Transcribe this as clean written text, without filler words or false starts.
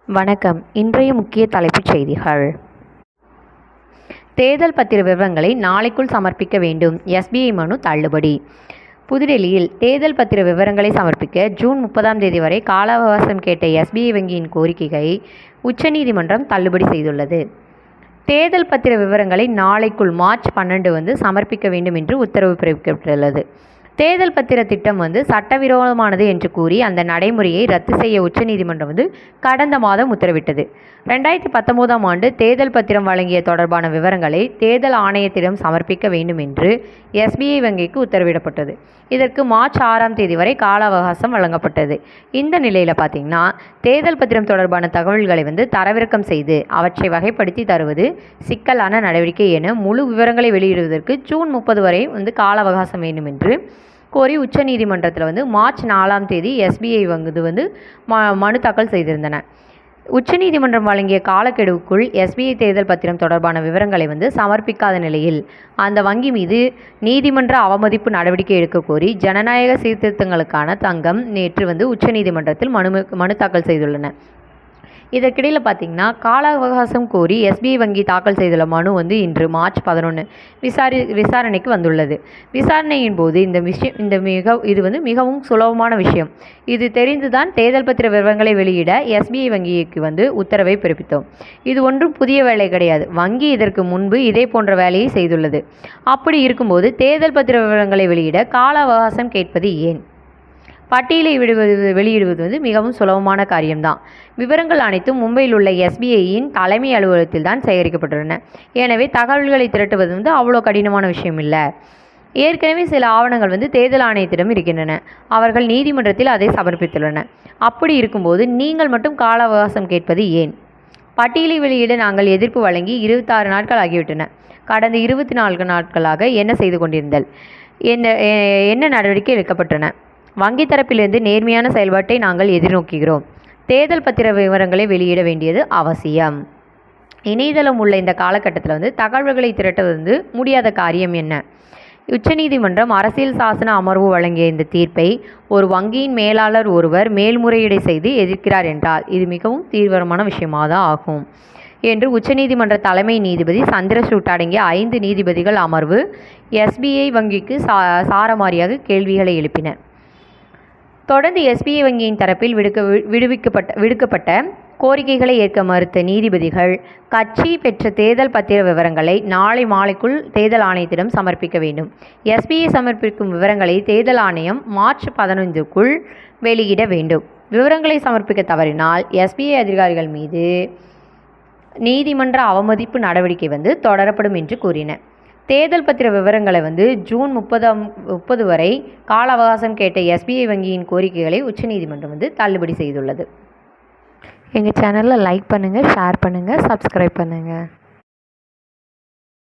வணக்கம். இன்றைய முக்கிய தலைப்புச் செய்திகள். தேர்தல் பத்திர விவரங்களை நாளைக்குள் சமர்ப்பிக்க வேண்டும். எஸ்பிஐ மனு தள்ளுபடி. புதுடெல்லியில் தேர்தல் பத்திர விவரங்களை சமர்ப்பிக்க ஜூன் 30 வரை கால அவகாசம் கேட்ட எஸ்பிஐ வங்கியின் கோரிக்கையை உச்சநீதிமன்றம் தள்ளுபடி செய்துள்ளது. தேர்தல் பத்திர விவரங்களை நாளைக்குள் மார்ச் 12 சமர்ப்பிக்க வேண்டும் என்று உத்தரவு பிறப்பிக்கப்பட்டுள்ளது. தேர்தல் பத்திர திட்டம் சட்டவிரோதமானது என்று கூறி அந்த நடைமுறையை ரத்து செய்ய உச்சநீதிமன்றம் கடந்த மாதம் உத்தரவிட்டது. 2019 ஆண்டு தேர்தல் பத்திரம் வழங்கிய தொடர்பான விவரங்களை தேர்தல் ஆணையத்திடம் சமர்ப்பிக்க வேண்டும் என்று எஸ்பிஐ வங்கிக்கு உத்தரவிடப்பட்டது. இதற்கு மார்ச் 6 வரை கால அவகாசம் வழங்கப்பட்டது. இந்த நிலையில் பார்த்தீங்கன்னா தேர்தல் பத்திரம் தொடர்பான தகவல்களை தரவிறக்கம் செய்து அவற்றை வகைப்படுத்தி தருவது சிக்கலான நடவடிக்கை என முழு விவரங்களை வெளியிடுவதற்கு ஜூன் 30 வரை கால அவகாசம் வேண்டும் என்று கோரி உச்சநீதிமன்றத்தில் மார்ச் 4 எஸ்பிஐ வங்கி மனு தாக்கல் செய்திருந்தன. உச்சநீதிமன்றம் வழங்கிய காலக்கெடுவுக்குள் எஸ்பிஐ தேர்தல் பத்திரம் தொடர்பான விவரங்களை சமர்ப்பிக்காத நிலையில் அந்த வங்கி மீது நீதிமன்ற அவமதிப்பு நடவடிக்கை எடுக்க கோரி ஜனநாயக சீர்திருத்தங்களுக்கான சங்கம் நேற்று உச்சநீதிமன்றத்தில் மனு தாக்கல் செய்துள்ளன. இதற்கிடையில் பார்த்தீங்கன்னா கால அவகாசம் கோரி எஸ்பிஐ வங்கி தாக்கல் செய்துள்ள மனு இன்று மார்ச் 11 விசாரணைக்கு வந்துள்ளது. விசாரணையின் போது இது மிகவும் சுலபமான விஷயம். இது தெரிந்துதான் தேர்தல் பத்திர விவரங்களை வெளியிட எஸ்பிஐ வங்கிக்கு உத்தரவை பிறப்பித்தோம். இது ஒன்றும் புதிய வேலை கிடையாது. வங்கி இதற்கு முன்பு இதே போன்ற வேலையை செய்துள்ளது. அப்படி இருக்கும்போது தேர்தல் பத்திர விவரங்களை வெளியிட கால அவகாசம் கேட்பது ஏன்? பட்டியலை வெளியிடுவது மிகவும் சுலபமான காரியம்தான். விவரங்கள் அனைத்தும் மும்பையில் உள்ள எஸ்பிஐயின் தலைமை அலுவலகத்தில் தான் சேகரிக்கப்பட்டுள்ளன. எனவே தகவல்களை திரட்டுவது அவ்வளோ கடினமான விஷயம் இல்லை. ஏற்கனவே சில ஆவணங்கள் தேர்தல் ஆணையத்திடம் இருக்கின்றன. அவர்கள் நீதிமன்றத்தில் அதை சமர்ப்பித்துள்ளனர். அப்படி இருக்கும்போது நீங்கள் மட்டும் கால அவகாசம் கேட்பது ஏன்? பட்டியலை வெளியிட நாங்கள் எதிர்ப்பு வழங்கி 26 நாட்கள் ஆகிவிட்டன. கடந்த 24 நாட்களாக என்ன செய்து கொண்டிருந்தல்? என்ன நடவடிக்கை எடுக்கப்பட்டன? வங்கி தரப்பிலிருந்து நேர்மையான செயல்பாட்டை நாங்கள் எதிர்நோக்குகிறோம். தேர்தல் பத்திர விவரங்களை வெளியிட வேண்டியது அவசியம். இணையதளம் உள்ள இந்த காலகட்டத்தில் தகவல்களை திரட்டுவது முடியாத காரியம் என்ன? உச்சநீதிமன்றம் அரசியல் சாசன அமர்வு வழங்கிய இந்த தீர்ப்பை ஒரு வங்கியின் மேலாளர் ஒருவர் மேல்முறையீடு செய்து எதிர்க்கிறார் என்றால் இது மிகவும் தீவிரமான விஷயமாக தான் ஆகும் என்று உச்சநீதிமன்ற தலைமை நீதிபதி சந்திரசூட் அடங்கிய 5 நீதிபதிகள் அமர்வு எஸ்பிஐ வங்கிக்கு சாரமாரியாக கேள்விகளை எழுப்பினர். தொடர்ந்து எஸ்பிஐ வங்கியின் தரப்பில் விடுக்கப்பட்ட கோரிக்கைகளை ஏற்க மறுத்த நீதிபதிகள் கட்சி பெற்ற தேர்தல் பத்திர விவரங்களை நாளை மாலைக்குள் தேர்தல் ஆணையத்திடம் சமர்ப்பிக்க வேண்டும். எஸ்பிஐ சமர்ப்பிக்கும் விவரங்களை தேர்தல் ஆணையம் மார்ச் 15 வெளியிட வேண்டும். விவரங்களை சமர்ப்பிக்க தவறினால் எஸ்பிஐ அதிகாரிகள் மீது நீதிமன்ற அவமதிப்பு நடவடிக்கை தொடரப்படும் என்று கூறினர். தேர்தல் பத்திர விவரங்களை ஜூன் 30 வரை கால அவகாசம் கேட்ட எஸ்பிஐ வங்கியின் கோரிக்கைகளை உச்சநீதிமன்றம் தள்ளுபடி செய்துள்ளது. எங்கள் சேனலில் லைக் பண்ணுங்கள், ஷேர் பண்ணுங்கள், சப்ஸ்கிரைப் பண்ணுங்கள்.